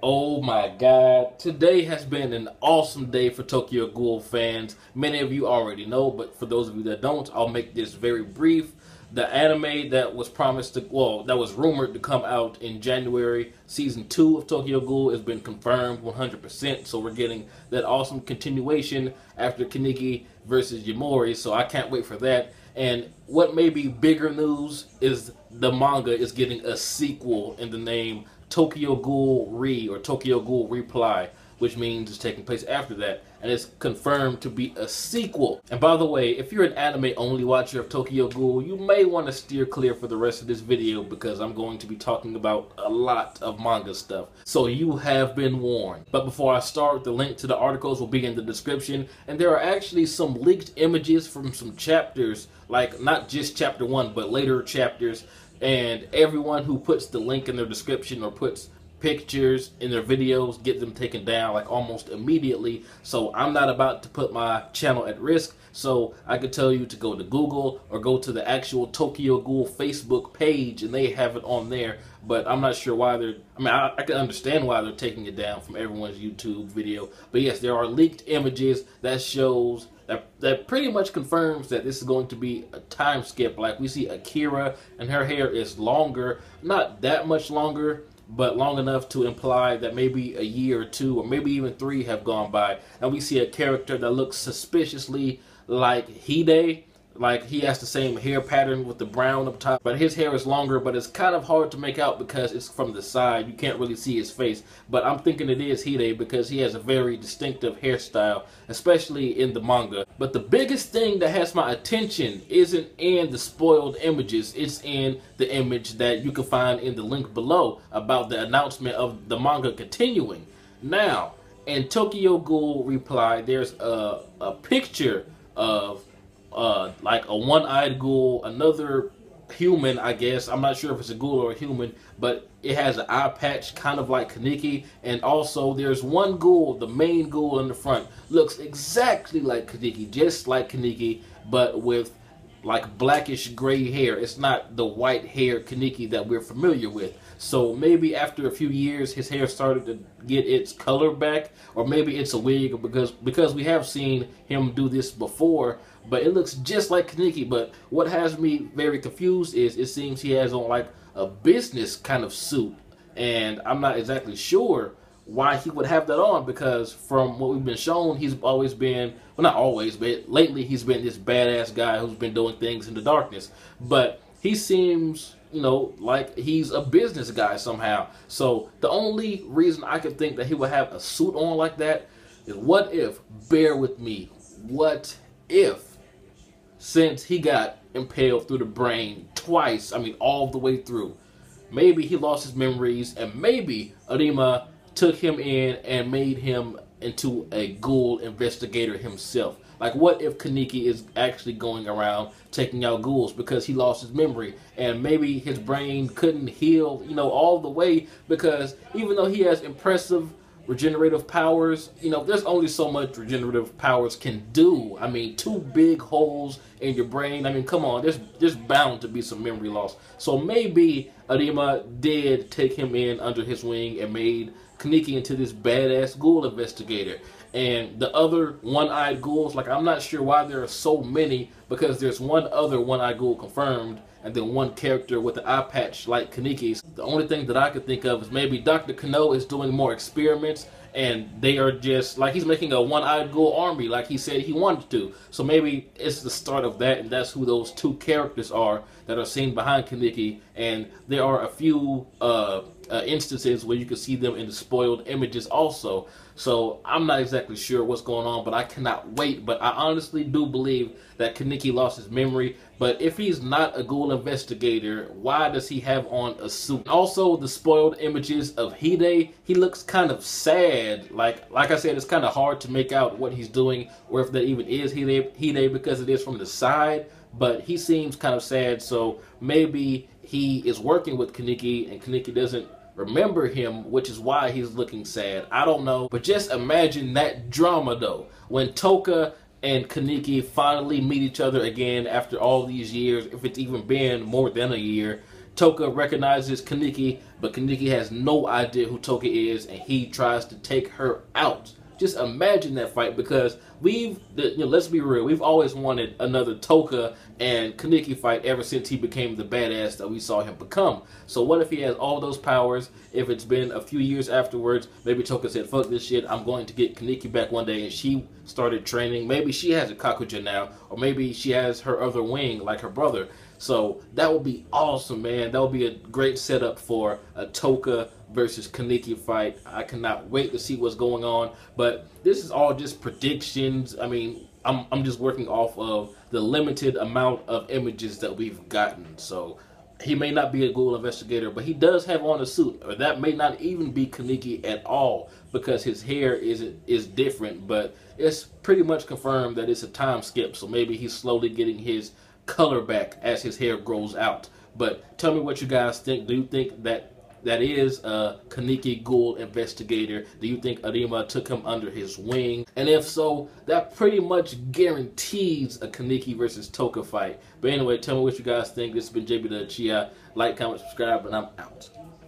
Oh my god, today has been an awesome day for Tokyo Ghoul fans. Many of you already know, but for those of you that don't, I'll make this very brief. The anime that was promised to, that was rumored to come out in January, season 2 of Tokyo Ghoul has been confirmed 100%, so we're getting that awesome continuation after Kaneki versus Yamori, so I can't wait for that. And what may be bigger news is the manga is getting a sequel in the name Tokyo Ghoul Re or Tokyo Ghoul Reply, which means it's taking place after that, and it's confirmed to be a sequel. And by the way, if you're an anime only watcher of Tokyo Ghoul, you may want to steer clear for the rest of this video because I'm going to be talking about a lot of manga stuff, so you have been warned. But before I start, the link to the articles will be in the description, and there are actually some leaked images from some chapters, like not just chapter 1 but later chapters. And everyone who puts the link in their description or puts pictures in their videos get them taken down like almost immediately. So I'm not about to put my channel at risk. So I could tell you to go to Google or go to the actual Tokyo Ghoul Facebook page and they have it on there. But I'm not sure why they're, I can understand why they're taking it down from everyone's YouTube video. But yes, there are leaked images that shows that pretty much confirms that this is going to be a time skip. Like we see Akira and her hair is longer, not that much longer, but long enough to imply that maybe a year or 2 or maybe even 3 have gone by. And we see a character that looks suspiciously like Hide. Like he has the same hair pattern with the brown up top, but his hair is longer, but it's kind of hard to make out because it's from the side. You can't really see his face, but I'm thinking it is Hide because he has a very distinctive hairstyle, especially in the manga. But the biggest thing that has my attention isn't in the spoiled images, it's in the image that you can find in the link below about the announcement of the manga continuing. Now, in Tokyo Ghoul Reply, there's a picture of like a one-eyed ghoul, another human, I guess. I'm not sure if it's a ghoul or a human, but it has an eye patch kind of like Kaneki. And also there's one ghoul, the main ghoul in the front, looks exactly like Kaneki, just like Kaneki, but with like blackish gray hair. It's not the white hair Kaneki that we're familiar with. So maybe after a few years his hair started to get its color back, or maybe it's a wig, because we have seen him do this before, but it looks just like Kaneki. But what has me very confused is it seems he has on like a business kind of suit, and I'm not exactly sure why he would have that on, because from what we've been shown, he's always been, well, not always, but lately he's been this badass guy who's been doing things in the darkness. But he seems, you know, like he's a business guy somehow. So the only reason I could think that he would have a suit on like that is, what if, bear with me, what if, since he got impaled through the brain twice, all the way through, maybe he lost his memories, and maybe Arima took him in and made him into a ghoul investigator himself. Like, what if Kaneki is actually going around taking out ghouls because he lost his memory, and maybe his brain couldn't heal, you know, all the way, because even though he has impressive regenerative powers, you know, there's only so much regenerative powers can do. 2 big holes in your brain. Come on, there's bound to be some memory loss. So maybe Arima did take him in under his wing and made Kaneki into this badass ghoul investigator. And the other one-eyed ghouls, like, I'm not sure why there are so many, because there's one other one-eyed ghoul confirmed, and then one character with the eye patch like Kaneki's. The only thing that I could think of is maybe Dr. Kano is doing more experiments, and they are just, like, he's making a one-eyed ghoul army like he said he wanted to. So maybe it's the start of that, and that's who those 2 characters are that are seen behind Kaneki. And there are a few instances where you can see them in the spoiled images also. So I'm not exactly sure what's going on, but I cannot wait. But I honestly do believe that Kaneki lost his memory. But if he's not a ghoul investigator, why does he have on a suit? Also, the spoiled images of Hide, he looks kind of sad. Like I said, it's kind of hard to make out what he's doing, or if that even is Hide, because it is from the side. But he seems kind of sad, so maybe he is working with Kaneki and Kaneki doesn't remember him, which is why he's looking sad. I don't know, but just imagine that drama though, when Toka and Kaneki finally meet each other again after all these years, if it's even been more than a year. Toka recognizes Kaneki, but Kaneki has no idea who Toka is, and he tries to take her out. Just imagine that fight, because let's be real, we've always wanted another Toka and Kaneki fight ever since he became the badass that we saw him become. So what if he has all those powers? If it's been a few years afterwards, maybe Toka said, fuck this shit, I'm going to get Kaneki back one day, and she started training. Maybe she has a Kakuja now, or maybe she has her other wing like her brother. So that would be awesome, man. That would be a great setup for a Toka versus Kaneki fight. I cannot wait to see what's going on. But this is all just predictions. I mean, I'm just working off of the limited amount of images that we've gotten. So he may not be a Ghoul Investigator, but he does have on a suit. Or that may not even be Kaneki at all, because his hair is different. But it's pretty much confirmed that it's a time skip. So maybe he's slowly getting his color back as his hair grows out. But tell me what you guys think. Do you think that is a Kaneki Ghoul Investigator? Do you think Arima took him under his wing? And if so, that pretty much guarantees a Kaneki versus Toka fight. But anyway, tell me what you guys think. This has been jbDAuchiha. Like, comment, subscribe, and I'm out.